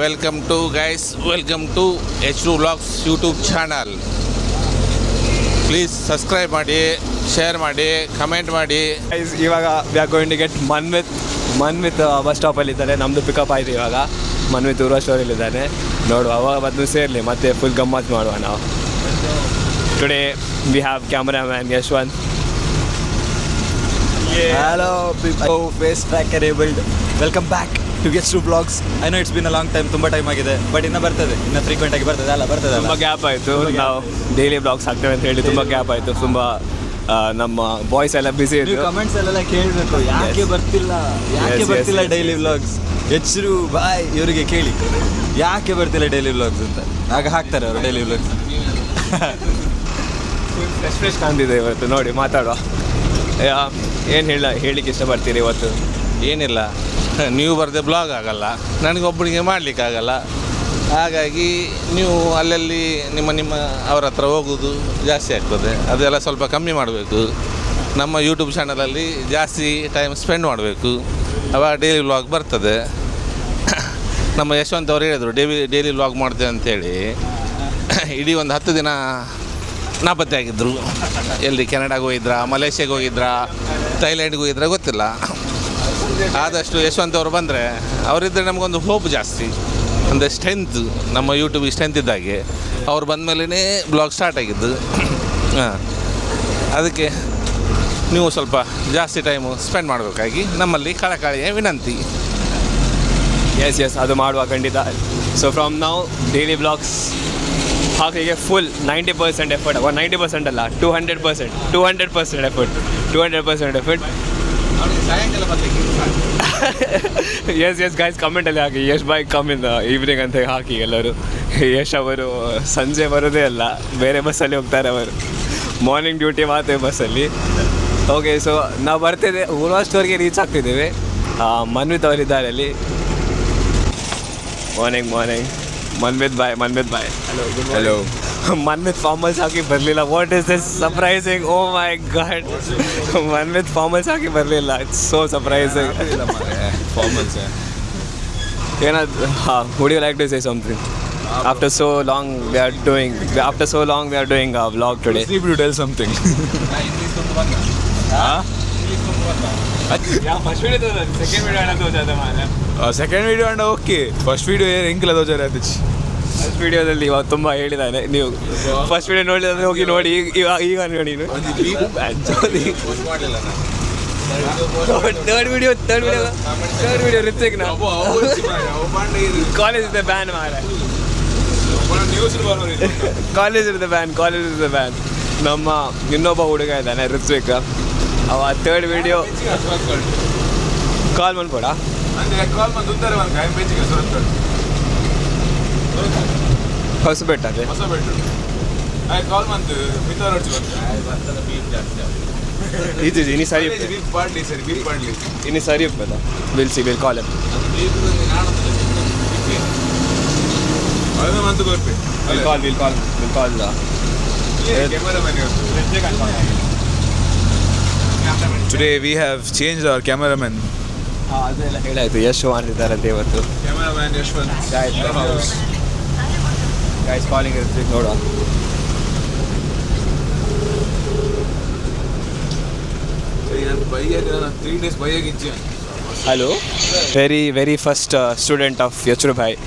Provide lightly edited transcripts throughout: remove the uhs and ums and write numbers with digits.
Welcome to guys, welcome to H2 Vlogs YouTube channel. Please subscribe ಮಾಡಿ, share ಮಾಡಿ, comment ಮಾಡಿ. ಇವಾಗ we are going to get Manvith bus ಸ್ಟಾಪಲ್ಲಿದ್ದಾರೆ. ನಮ್ಮದು pickup ಆಯಿತು. ಇವಾಗ ಮನ್ವಿತ್ ಊರ ಸ್ಟೋರಲ್ಲಿದ್ದಾನೆ. ನೋಡುವ, ಅವಾಗ ಬಂದು ಸೇರಲಿ, ಮತ್ತೆ ಫುಲ್ ಗಮ್ಮತ್ತು ಮಾಡುವ ನಾವು. Today we have cameraman Yashwant. Hello people, face tracker enabled. Welcome back to H2 Vlogs. I know it's been a long time, ತುಂಬ ಟೈಮ್ ಆಗಿದೆ, ಬಟ್ ಇನ್ನು ಬರ್ತದೆ, ಇನ್ನು ಫ್ರೀಕ್ವೆಂಟ್ ಆಗಿ ಬರ್ತದೆ ಅಲ್ಲ. ತುಂಬ ಗ್ಯಾಪ್ ಆಯಿತು. ನಾವು ಡೈಲಿ ಬ್ಲಾಗ್ಸ್ ಹಾಕ್ತೇವೆ ಅಂತ ಹೇಳಿ ತುಂಬ ಗ್ಯಾಪ್ ಆಯಿತು. ತುಂಬ ನಮ್ಮ ಬಾಯ್ಸ್ ಎಲ್ಲ ಬಿಸಿ ಇತ್ತು. ಕಮೆಂಟ್ಸ್ ಅಲ್ಲೆಲ್ಲ ಕೇಳಬೇಕು, ಯಾಕೆ ಬರ್ತಿಲ್ಲ ಡೈಲಿ ವ್ಲಾಗ್ಸ್. ಹೆಚ್ರು ಬಾಯ್ ಇವರಿಗೆ ಕೇಳಿ ಯಾಕೆ ಬರ್ತಿಲ್ಲ ಡೈಲಿ ವ್ಲಾಗ್ಸ್ ಅಂತ. ಆಗ ಹಾಕ್ತಾರೆ ಅವರು ಡೈಲಿ ವ್ಲಾಗ್ಸ್. ಫ್ರೆಶ್ ಕಾಣ್ತಿದೆ ಇವತ್ತು. ನೋಡಿ, ಮಾತಾಡುವ. ಏನು ಹೇಳಲಿಕ್ಕೆ ಇಷ್ಟಪಡ್ತೀರಿ ಇವತ್ತು? ಏನಿಲ್ಲ, ನೀವು ಬರದೆ ಬ್ಲಾಗ್ ಆಗಲ್ಲ, ನನಗೊಬ್ಬನಿಗೆ ಮಾಡಲಿಕ್ಕಾಗಲ್ಲ. ಹಾಗಾಗಿ ನೀವು ಅಲ್ಲಲ್ಲಿ ನಿಮ್ಮ ಅವ್ರ ಹತ್ರ ಹೋಗೋದು ಜಾಸ್ತಿ ಆಗ್ತದೆ. ಅದೆಲ್ಲ ಸ್ವಲ್ಪ ಕಮ್ಮಿ ಮಾಡಬೇಕು. ನಮ್ಮ ಯೂಟ್ಯೂಬ್ ಚಾನಲಲ್ಲಿ ಜಾಸ್ತಿ ಟೈಮ್ ಸ್ಪೆಂಡ್ ಮಾಡಬೇಕು, ಅವಾಗ ಡೈಲಿ ವ್ಲಾಗ್ ಬರ್ತದೆ. ನಮ್ಮ ಯಶವಂತ್ ಅವರು ಹೇಳಿದರು ಡೈಲಿ ವ್ಲಾಗ್ ಮಾಡ್ತೇವೆ ಅಂಥೇಳಿ. ಇಡೀ ಒಂದು 10 ದಿನ ನಾಪತ್ತೆ ಆಗಿದ್ದರು. ಎಲ್ಲಿ ಕೆನಡಾಗೆ ಹೋಗಿದ್ರಾ, ಮಲೇಷ್ಯಾಗೆ ಹೋಗಿದ್ರಾ, ಥೈಲ್ಯಾಂಡ್ಗೆ ಹೋಗಿದ್ರಾ ಗೊತ್ತಿಲ್ಲ. ಆದಷ್ಟು ಯಶವಂತ್ ಅವರು ಬಂದರೆ, ಅವರಿದ್ದರೆ ನಮಗೊಂದು ಹೋಪ್ ಜಾಸ್ತಿ, ಅಂದರೆ ಸ್ಟ್ರೆಂತ್, ನಮ್ಮ ಯೂಟ್ಯೂಬಿಗೆ ಸ್ಟ್ರೆಂತ್ ಇದ್ದಾಗೆ. ಅವ್ರು ಬಂದಮೇಲೆ ಬ್ಲಾಗ್ ಸ್ಟಾರ್ಟ್ ಆಗಿದ್ದು. ಅದಕ್ಕೆ ನೀವು ಸ್ವಲ್ಪ ಜಾಸ್ತಿ ಟೈಮು ಸ್ಪೆಂಡ್ ಮಾಡಬೇಕಾಗಿ ನಮ್ಮಲ್ಲಿ ಕಳಕಳಿಯ ವಿನಂತಿ. ಎಸ್, ಅದು ಮಾಡುವ ಖಂಡಿತ. So from now daily vlogs ಹಾಕಿಗೆ ಫುಲ್ 90% ಎಫರ್ಟ್. 90% ಅಲ್ಲ, 200% ಎಫರ್ಟ್. 200% ಎಫರ್ಟ್. ಎಸ್ ಗೈಸ್, ಕಮೆಂಟಲ್ಲಿ ಹಾಕಿ ಯಶ್ ಬಾಯ್ ಕಮ್ ಇನ್ ಈವ್ನಿಂಗ್ ಅಂತ ಹಾಕಿ ಎಲ್ಲರೂ. ಯಶ್ ಅವರು ಸಂಜೆ ಬರೋದೇ ಅಲ್ಲ, ಬೇರೆ ಬಸ್ಸಲ್ಲಿ ಹೋಗ್ತಾರೆ ಅವರು. ಮಾರ್ನಿಂಗ್ ಡ್ಯೂಟಿ ಮಾತ್ರ ಬಸ್ಸಲ್ಲಿ. ಓಕೆ, ಸೊ ನಾವು ಬರ್ತಿದ್ದೆ, ಊರ್ವಾ ಸ್ಟೋರ್ಗೆ ರೀಚ್ ಆಗ್ತಿದ್ದೇವೆ. ಮನ್ವಿತ್ ಅವರಿದ್ದಾರೆ ಅಲ್ಲಿ. ಮಾರ್ನಿಂಗ್ ಮನ್ವಿತ್ ಬಾಯ್. ಹಲೋ. ಮನ್ವಿತ್ ಫಾರ್ಮಲ್ಸ್ ಹಾಕಿ ಬರಲಿಲ್ಲ. What is this surprising? Oh my god, Manvith formals ಹಾಕಿ ಬರಲಿಲ್ಲ. It's so surprising. ಫಾರ್ಮಲ್ಸ್ ಏನಾದ್ರು would you like to say something? After so long we are doing a vlog today. Sleep to tell something. Second video and okay. First video ಹೆಂಗಿಲ್ಲ ದೋಚಾರ ಅದಕ್ಕೆ. First ವಿಡಿಯೋದಲ್ಲಿ ಇವಾಗ ತುಂಬ ಹೇಳಿದ್ದಾನೆ. ನೀವು ಫಸ್ಟ್ ವಿಡಿಯೋ ನೋಡಿದ್ರೆ ಹೋಗಿ ನೋಡಿ. ಈಗ ನೋಡಿ, ಥರ್ಡ್ ವಿಡಿಯೋ ರಿತ್ವಿಕ್ನ ಕಾಲೇಜ್ ಇದೆ ಬ್ಯಾನ್ ಮಾರ. ಕಾಲೇಜ್ ಇರುತ್ತೆ ಬ್ಯಾನ್. ನಮ್ಮ ಇನ್ನೊಬ್ಬ ಹುಡುಗ ಇದ್ದಾನೆ ರಿತ್ವಿಕ್. ಅವ ಥರ್ಡ್ ವಿಡಿಯೋ ಕಾಲ್ ಮಾಡ್ಬೋಡ. ಹೊಸಬೆಟ್ಟ ಅದೇ ಇದು ಇನ್ನು ಸರಿ ಉಪ್ಪದ will call Today we have changed our cameraman. ಅದೆಲ್ಲ ಹೇಳಾಯ್ತು. ಯಶ್ ಮಾಡ್ತಿದ್ದಾರಂತೆ ಇವತ್ತು. Cameraman Yashwant. Guys calling Ritwik, ನೋಡುವ. Hello, very first student of ಯಚರು ಭಾಯ್.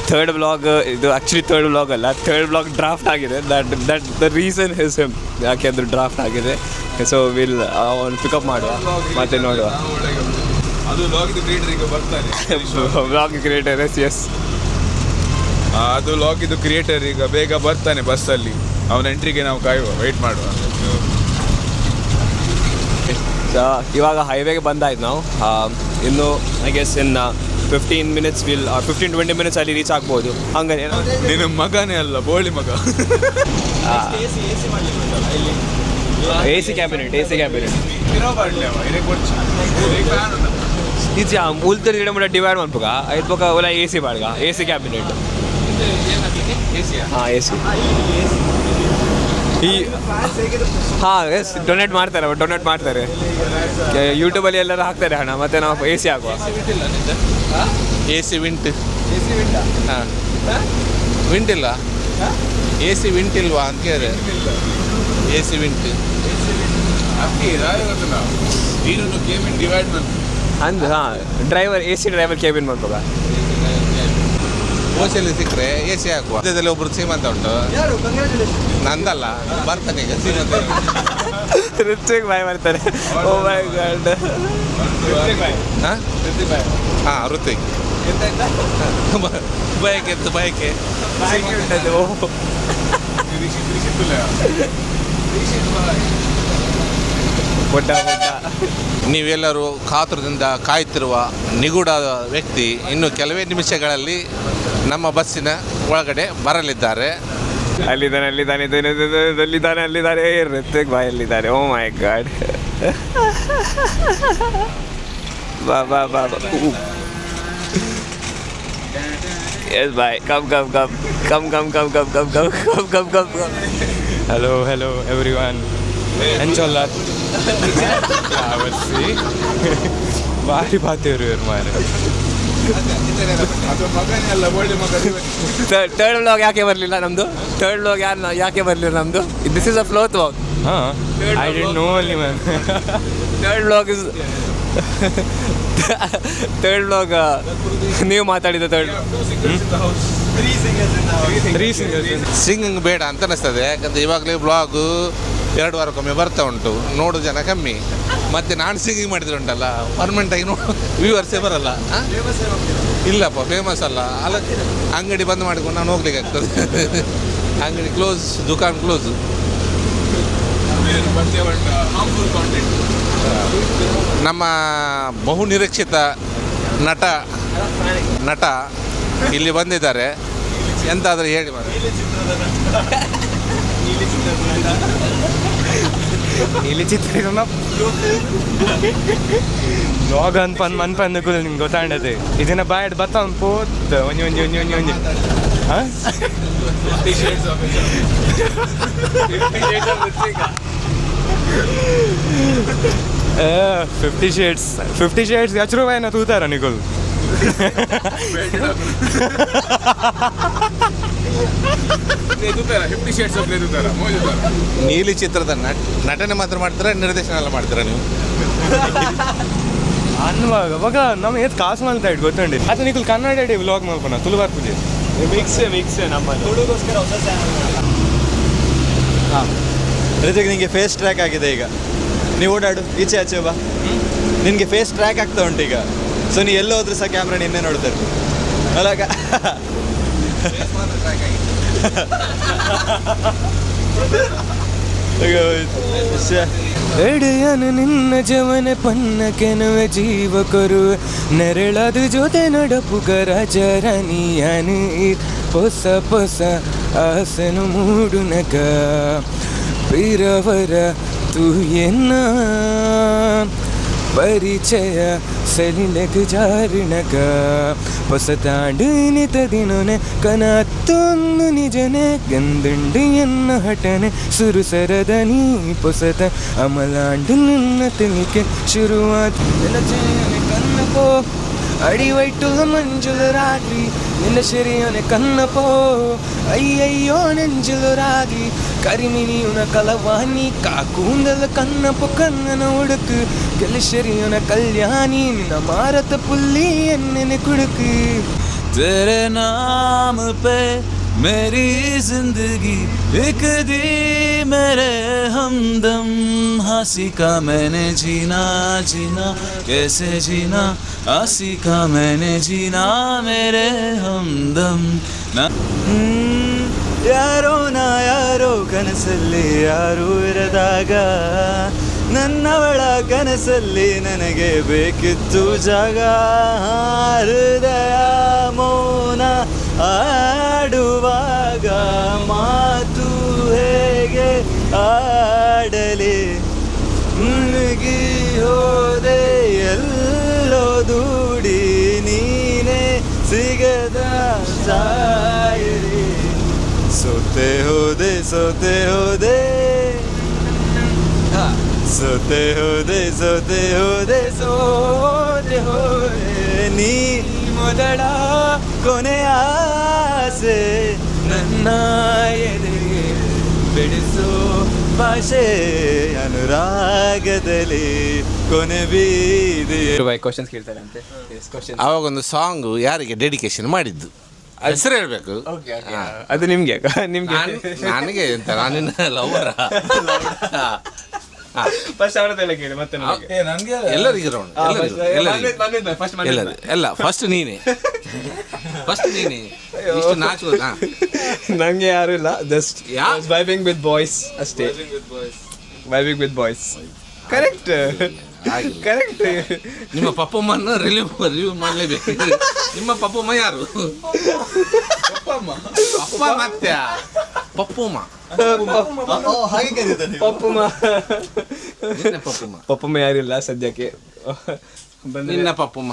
ಥರ್ಡ್ ಬ್ಲಾಗ್ ಇದು. ಆ್ಯಕ್ಚುಲಿ ಥರ್ಡ್ ಬ್ಲಾಗ್ ಅಲ್ಲ, ಥರ್ಡ್ ಬ್ಲಾಗ್ ಡ್ರಾಫ್ಟ್ ಆಗಿದೆ. That the reason is him. ಯಾಕೆ ಅದು ಡ್ರಾಫ್ಟ್ ಆಗಿದೆ. ಸೊ ವಿಲ್ ಅವನು ಪಿಕಪ್ ಮಾಡುವ, ಮತ್ತೆ ನೋಡುವ. ಅದು ಬ್ಲಾಗ್ ಕ್ರಿಯೇಟರ್. ಎಸ್, ಅದು ಲಾಗ್ ಇದು ಕ್ರಿಯೇಟರ್ ಈಗ ಬೇಗ ಬರ್ತಾನೆ ಬಸ್ಸಲ್ಲಿ. ಅವನ ಎಂಟ್ರಿಗೆ ನಾವು ವೆಯ್ಟ್ ಮಾಡುವ. ಇವಾಗ ಹೈವೇಗೆ ಬಂದಾಯ್ತು ನಾವು. ಇನ್ನು ಐ ಗೆಸ್ ಇನ್ 15-20 ಮಿನಿಟ್ಸ್ ಅಲ್ಲಿ ರೀಚ್ ಆಗ್ಬೋದು. ಹಂಗೆ ನಿನ್ನ ಮಗನೇ ಅಲ್ಲ, ಬೋಳಿ ಮಗ. AC ಕ್ಯಾಬಿನೆಟ್ ಈಚೆ ಉಲ್ತರ್ ಗಿಡ ಮುಡ ಡಿವೈಡ್ ಮಾಡ್ಬೇಕ ಐದ್ಬೇಕ ಒಲ AC ಬಾಡ್ಗ. AC cabinet. ಹಾಂ, AC. ಈ ಎಸ್ ಡೊನೇಟ್ ಮಾಡ್ತಾರೆ ಯೂಟ್ಯೂಬಲ್ಲಿ ಎಲ್ಲರೂ ಹಾಕ್ತಾರೆ ಹಣ, ಮತ್ತು ನಾವು AC ಹಾಕುವ. ಎ ಸಿ ವಿಂಟ್. ಹಾಂ, ವಿಂಟ್ ಇಲ್ಲ, ಎ ಸಿ ವಿಂಟ್ ಇಲ್ವಾ ಅಂತ ಕೇಳಿದೆ. ಎ ಸಿ ವಿಂಟ್ ಅಂದು ಹಾಂ, driver A C driver cabin ಮಾಡ್ಬೋದಾ? ಓಸಲ್ಲಿ ಸಿಕ್ಕರೆ ಎ ಸಿ ಹಾಕುವ. ಮಧ್ಯದಲ್ಲಿ ಒಬ್ರು ಸೀಮಂತ ಉಂಟು, ನಂದಲ್ಲ, ಬರ್ತಾನೆ ಈಗ ಸೀಮಂತ. ಋತ್ವಿಕ್ ಬಾಯ್ ಮಾಡ್ತಾರೆ. ಓ ಮೈ ಗಾಡ್. ಹಾಂ ಹಾಂ, ಋತ್ವಿಕ್ ಬಯಕೆ ಎತ್ತು ಬಯಕೆ ಉಂಟದು. ಬೊಡ್ಡ ಬೊಡ್ಡ. ನೀವೆಲ್ಲರೂ ಕಾತುರದಿಂದ ಕಾಯ್ತಿರುವ ನಿಗೂಢ ವ್ಯಕ್ತಿ ಇನ್ನು ಕೆಲವೇ ನಿಮಿಷಗಳಲ್ಲಿ ನಮ್ಮ ಬಸ್ಸಿನ ಒಳಗಡೆ ಬರಲಿದ್ದಾರೆ. ಅಲ್ಲಿದ್ದಾನೆ ಅಲ್ಲಿದ್ದಾನೆ ಅಲ್ಲಿದ್ದಾನೆ ಅಲ್ಲಿದ್ದಾರೆ ಋತ್ವಿಕ್ ಬಾಯ್ ಅಲ್ಲಿದ್ದಾರೆ. Oh my god. ಬಾ ಬಾ ಬಾ ಬಾ. ಎಸ್ ಬಾಯ್, come come come come come come come come come come come come come. Hello, hello everyone. Inshallah. ಭಾರಿ ಬಾತಿಯವರು ಇವ್ರು ಮಾರೆ. ಥರ್ಡ್ ವ್ಲಾಗ್ ಯಾಕೆ ಬರಲಿಲ್ಲ ನಮ್ಮದು? ಥರ್ಡ್ ವ್ಲಾಗ್ ಯಾಕೆ ಬರಲಿಲ್ಲ ನಮ್ಮದು? ದಿಸ್ ಇಸ್ ಅ ಫ್ಲೋತ್ ವ್ಲಾಗ್. ಹಾಂ, I didn't know only man. Third vlog ನೀವು ಮಾತಾಡಿದ ಥರ್ಡ್. ಸಿಂಗಿಂಗ್ ಬೇಡ ಅಂತ ಅನಿಸ್ತದೆ. ಯಾಕಂದರೆ ಇವಾಗಲೇ ಬ್ಲಾಗು 2 ವಾರಕ್ಕೊಮ್ಮೆ ಬರ್ತಾ ಉಂಟು, ನೋಡೋ ಜನ ಕಮ್ಮಿ. ಮತ್ತು ನಾನು ಸಿಂಗಿಂಗ್ ಮಾಡಿದ್ರೆ ಉಂಟಲ್ಲ, ಪರ್ಮನೆಂಟಾಗಿ ವ್ಯೂವರ್ಸೇ ಬರಲ್ಲ. ಇಲ್ಲಪ್ಪ, ಫೇಮಸ್ ಅಲ್ಲ. ಅಂಗಡಿ ಬಂದ್ ಮಾಡಿಕೊಂಡು ನಾನು ಹೋಗ್ಲಿಕ್ಕೆ ಆಗ್ತದೆ. ಅಂಗಡಿ ಕ್ಲೋಸ್, ದುಕಾನ್ ಕ್ಲೋಸ್. ನಮ್ಮ ಬಹು ನಿರೀಕ್ಷಿತ ನಟ ಇಲ್ಲಿ ಬಂದಿದ್ದಾರೆ. ಎಂತಾದರೂ ಹೇಳಿ ಮಾಡಿ. ಇಲ್ಲಿ ಚಿತ್ರೀಕರಣ ಬ್ಲಾಗ್ ಅನ್ಪಂದು ಕೂಡ ನಿಮ್ಗೆ ಗೊತ್ತಾಂಡದೆ. ಇದನ್ನ ಬಾಯಡ್ ಬತ್ತ ಒಂದು ಪೋತ್ ಒಂಜಿ ಒಂಜಿ ಒಂಜಿ ಒಂಜಿ ಒಂಜಿ ಹಾಂ 50 ಶೇಡ್ಸ್ ಅಚ್ಚ ರೂಪಾಯಿನ ತೂತಾರ ನಿಗೋಲ್. ನೀಲಿ ಚಿತ್ರದ ನಟನೆ ಮಾತ್ರ ಮಾಡ್ತೀರಾ, ನಿರ್ದೇಶನ ಎಲ್ಲ ಮಾಡ್ತೀರಾ ನೀವು? ಅನ್ನುವಾಗ ಅವಾಗ ನಮ್ಮ ಏತ್ ಕಾಸು ಮಾಡ್ತಾ ಇಟ್ಟು ಗೊತ್ತುಂಡಿ ಅದು ನಿಖಲ್ ಕನ್ನಡ ವ್ಲಾಗ್ ಮಾಡ್ಬೋಣ ತುಳುವಾರ್ ಪೂಜೆ ಮಿಕ್ಸ್ ನಮ್ಮಲ್ಲಿ. ಹಾಂ, ಋತಿಕ್ ನಿಮಗೆ ಫೇಸ್ ಟ್ರ್ಯಾಕ್ ಆಗಿದೆ ಈಗ. ನೀವು ಓಡಾಡು, ಈಚೆ ಆಚೆ ಬಾ. ನಿನಗೆ ಫೇಸ್ ಟ್ರ್ಯಾಕ್ ಆಗ್ತಾ ಉಂಟು ಈಗ. ಸೊ ನೀ ಎಲ್ಲೋ ಹೋದ್ರೂ ಸಹ ಕ್ಯಾಮ್ರಾ ನಿನ್ನೆ ನೋಡ್ತಾರೆ ಅಲಾಗ. ಎಡೆಯನು ನಿನ್ನ ಜವನ ಪನ್ನ ಕೆನವೆ ಜೀವ ಕೊರುವೆ ನೆರಳದ ಜೊತೆ ನಡಪುಗರ ಜರನಿಯನು ಹೊಸ ಹೊಸ ಆಸನು ಮೂಡುನಗ ಪಿರವರ ತು ಎನ್ನ ಪರಿಚಯ ಸಲಿಲಗ ಜಾರಿಣಗ ಹೊಸ ತಾಂಡು ನಿತ ದಿನನೆ ಕನತ್ತೊಂದು ನಿಜನೆ ಗಂದುಂಡು ಎನ್ನ ಹಠನೆ ಸುರುಸರದ ನೀ ಪೊಸತ ಅಮಲಾಂಡು ನನ್ನ ತಿಳಿಕೆ ಶುರುವಾತ ಕನ್ನಪೋ ಅಡಿವೈಟುಲ ಮಂಜುಲ ರಾತ್ರಿ ನಿನ್ನ ಶರಿಯನೆ ಕನ್ನಪೋ ಅಯ್ಯಯ್ಯೋ ನೆಂಜುಲ ರಾತ್ರಿ ಕರಿಮಿನಿಯುನ ಕಲವಾನಿ ಕಾಕೂಂದಲ ಕನ್ನಪು ಕನ್ನನ ಉಡುಕು ಕೆಲಶರಿಯನ ಕಲ್ಯಾಣಿ ನಿನ್ನ ಮಾರತ ಪುಲ್ಲಿ ಎನ್ನೆನೆ ಕುಡುಕು तेरे नाम पे मेरी जिंदगी एक दी मेरे हमदम हंसी का मैंने जीना जीना कैसे जीना हंसी का मैंने जीना मेरे हमदम ना ಯಾರೋ ನಾ ಯಾರೋ ಕನಸಲ್ಲಿ ಯಾರೂ ಇರದಾಗ ನನ್ನವಳ ಕನಸಲ್ಲಿ ನನಗೆ ಬೇಕಿತ್ತು ಜಾಗ ಹೃದಯ ಮೌನ ಆಡುವಾಗ ಮಾತು ಹೇಗೆ ಆಡಲಿ ಮುಳುಗಿ ಹೋದೆ ಎಲ್ಲೋ ದೂಡಿ ನೀನೇ ಸಿಗದ ಸಾಯಿರಿ सोते होदे सोते होदे सोते होदे सोते होदे सोते होदे नी ಮೊದಲ ಕೊನೆಯ ಆಸೆ ನನ್ನ ಎದೆಗೆ ಬೆಳೆಸೋ ಭಾಷೆ ಅನುರಾಗದಲ್ಲಿ ಕೊನೆ ಬೀದಿ. ಕ್ವಶನ್ಸ್ ಕೇಳ್ತಾರೆ ಅಂತೆ. ಆವಾಗ ಒಂದು ಸಾಂಗು ಯಾರಿಗೆ ಡೆಡಿಕೇಶನ್ ಮಾಡಿದ್ದು ಹೆಸರು ಹೇಳ್ಬೇಕು. ಅದು ನಿಮಗೆ ನಿಮಗೆ ನನಗೆ ಎಂತ ನಾನಿನ್ನ ಲವರ ಫಸ್ಟ್ ಅವರದೆಲ್ಲ ಕೇಳಿ ಮತ್ತೆ ಎಲ್ಲರಿಗೂ ರೌಂಡ್ ಎಲ್ಲ ಫಸ್ಟ್ ನೀನೆ ಇಷ್ಟು ನಾಚೋದ. ನಂಗೆ ಯಾರು ಇಲ್ಲ, ಜಸ್ಟ್ ವೈಬಿಂಗ್ ವಿತ್ ಬಾಯ್ಸ್ ಅಷ್ಟೇ. ವೈಬಿಂಗ್ ವಿತ್ ಬಾಯ್ಸ್. ಕರೆಕ್ಟ್. ನಿಮ್ಮ ಪಪ್ಪಮ್ಮನ ರಿವ್ಯೂ ಮಾಡಲೇಬೇಕು. ನಿಮ್ಮ ಪಪ್ಪಮ್ಮ ಯಾರು? ಪಪ್ಪ ಮತ್ತೆ ಪಪ್ಪಮ್ಮ ಪಪ್ಪಮ್ಮ ಯಾರಿಲ್ಲ ಸದ್ಯಕ್ಕೆ. ನಿನ್ನ ಪಪ್ಪಮ್ಮ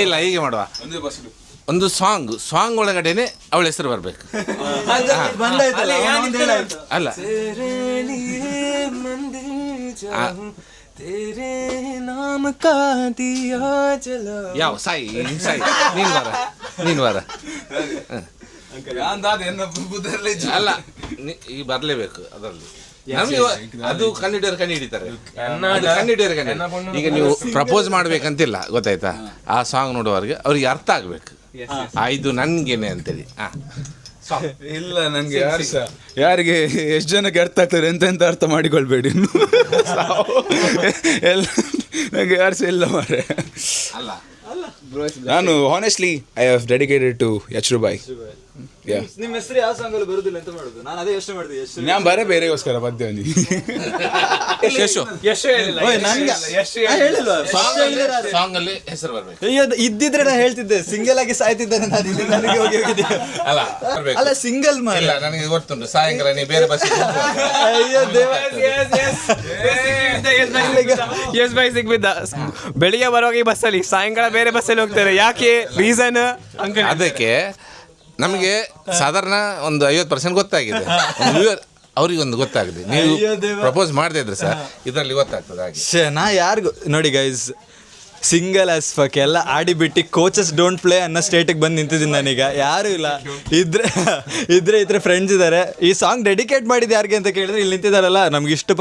ಇಲ್ಲ. ಹೀಗೆ ಮಾಡುವ, ಒಂದು ಸಾಂಗ್ ಒಳಗಡೆನೆ ಅವಳ ಹೆಸರು ಬರ್ಬೇಕು. ಅಲ್ಲ ಯಾವ ಸಾಯಿ ನೀನು ಬರ ಅಲ್ಲ, ಈಗ ಬರ್ಲೇಬೇಕು ಅದರಲ್ಲಿ. ನಮಗೆ ಅದು ಕಂಡಿಡಿಯರು ಕಂಡು ಹಿಡಿತಾರೆ. ಈಗ ನೀವು ಪ್ರಪೋಸ್ ಮಾಡ್ಬೇಕಂತಿಲ್ಲ, ಗೊತ್ತಾಯ್ತಾ? ಆ ಸಾಂಗ್ ನೋಡುವವರಿಗೆ ಅವ್ರಿಗೆ ಅರ್ಥ ಆಗ್ಬೇಕು, ಇದು ನನ್ಗೇನೆ ಅಂತೇಳಿ. ಇಲ್ಲ, ನನಗೆ ಯಾರಿಗೆ ಎಷ್ಟು ಜನಕ್ಕೆ ಅರ್ಥ ಆಗ್ತದೆ ಎಂತ ಅರ್ಥ ಮಾಡಿಕೊಳ್ಬೇಡಿ. ಎಲ್ಲ ನನಗೆ ಯಾರು ಸಹ ಇಲ್ಲ ಮಾರೆ. ಅಲ್ಲ ನಾನು honestly I have dedicated to ಯಶ್ರುಬಾಯ್. ನಿಮ್ಮ ಹೆಸರು ಯಾವ ಸಾಂಗ್ ಅಲ್ಲಿ ಬರುದಿಲ್ಲ ಅಂತ ಮಾಡುದು? ನಾನು ಅದೇ ಯೋಚನೆ ಮಾಡಿದೆ. ನಾನು ಬೇರೆಗೋಸ್ಕರ ಬರ್ತೇವೆ. ಸಾಂಗ್ ಅಲ್ಲಿ ಹೆಸರು ಬರ್ಬೇಕು. ಇದ್ದಿದ್ರೆ ನಾ ಹೇಳ್ತಿದ್ದೆ, ಸಿಂಗಲ್ ಆಗಿ ಸಾಯ್ತಿದ್ದೇನೆ ನಾನು ಇಲ್ಲಿ. ನನಗೆ ಹೋಗಿ ಅಲ್ಲ ಸಿಂಗಲ್ ಇಲ್ಲ, ನನಗೆ ಗೊತ್ತುಂಟು. ಸಾಯಂಕಾಲ ನೀವು ಬೇರೆ ಬಸ್ ಅಯ್ಯೋ ದೇವ. ಎಸ್ ಬೈ ಸಿಗ್ಬಿದ್ದ. ಬೆಳಿಗ್ಗೆ ಬರುವಾಗ ಈ ಬಸ್ಸಲ್ಲಿ, ಸಾಯಂಕಾಲ ಬೇರೆ ಬಸ್ಸಲ್ಲಿ ಹೋಗ್ತಾರೆ. ಯಾಕೆ? ರೀಸನ್ ಅದಕ್ಕೆ ನಮಗೆ ಸಾಧಾರಣ ಒಂದು 50% ಗೊತ್ತಾಗಿದೆ. ಅವ್ರಿಗೊಂದು ಗೊತ್ತಾಗಿದೆ. ನೀವು ಪ್ರಪೋಸ್ ಮಾಡದೇ ಇದ್ರೆ ಸರ್ ಇದರಲ್ಲಿ ಗೊತ್ತಾಗ್ತದೆ. ಹಾಗೆ ನಾ ಯಾರಿಗೂ ನೋಡಿ ಗೈಸ್, ಸಿಂಗಲ್ ಆಸ್ ಫಕ್ ಎಲ್ಲ ಆಡಿಬಿಟ್ಟು ಕೋಚಸ್ ಡೋಂಟ್ ಪ್ಲೇ ಅನ್ನೋ ಸ್ಟೇಟಿಗೆ ಬಂದು ನಿಂತಿದ್ದೀನಿ ನಾನೀಗ. ಯಾರೂ ಇಲ್ಲ. ಇದ್ರೆ ಫ್ರೆಂಡ್ಸ್ ಇದ್ದಾರೆ. ಈ ಸಾಂಗ್ ಡೆಡಿಕೇಟ್ ಮಾಡಿದ್ದು ಯಾರಿಗೆ ಅಂತ ಕೇಳಿದ್ರೆ ಇಲ್ಲಿ ನಿಂತಿದ್ದಾರಲ್ಲ, ನಮ್ಗೆ ಇಷ್ಟು